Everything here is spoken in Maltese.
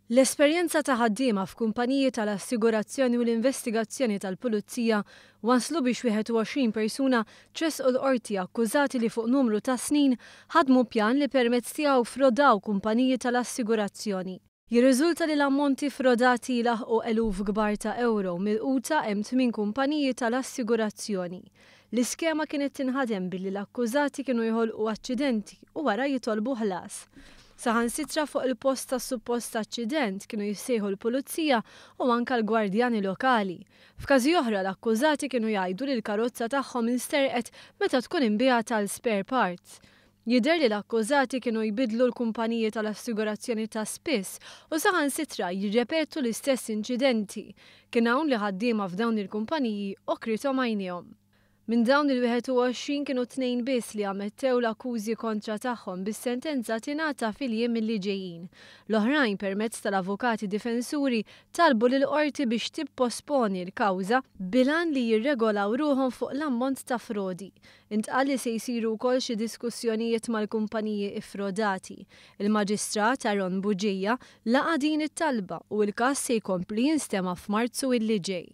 L-esperjenza ta' ħaddiema f'kumpaniji tal-assigurazzjoni u l-investigazzjoni tal-pulizija waslu biex 21 persuna ċessqu l-qorti akkużati li fuq numru ta' snin ħadmu pjan li permezz tiegħu frodaw kumpaniji tal-assigurazzjoni. Jirriżulta li l-ammonti frodati laħqu eluf kbar ta' euro milquta hemm 8 kumpaniji tal-assigurazzjoni. L-iskema kienet tinħadem billi l-akkużati kienu jħolqu aċċidenti u wara jitolbu ħlas. Saħansitra fuq il-post ta' suppost aċċident kienu jissejħu l-pulizija u anke l-gwardjani lokali. F'każi oħra l-akkużati kienu jgħidu li l-karozza tagħhom insterqet meta tkun inbigħat għal spare parts. Jidher li l-akkużati kienu jbidlu l-kumpaniji tal-assigurazzjoni ta' spiss u saħansitra jirrepetu l-istess inċidenti. Kien hawn li ħaddiema f'dawn il-kumpaniji okritom għajnihom. Minn dawn il-21 kienu 2 biss li ammettew l-akkużi kontra tagħhom bis-sentenza tingħata fil-jiem li ġejjin. L-oħrajn permezz tal-avukati difensuri talbu lil qorti biex tipposponi l-kawża bilan li jirregolaw ruhom fuq l-ammont ta' frodi. Intqal li se jsiru wkoll xi diskussjonijiet mal-kumpaniji iffrodati. Il-Maġistrat Aron Buġija laqa din it-talba u l-każ se jkompli jinstema' f'Marzu illi ġej.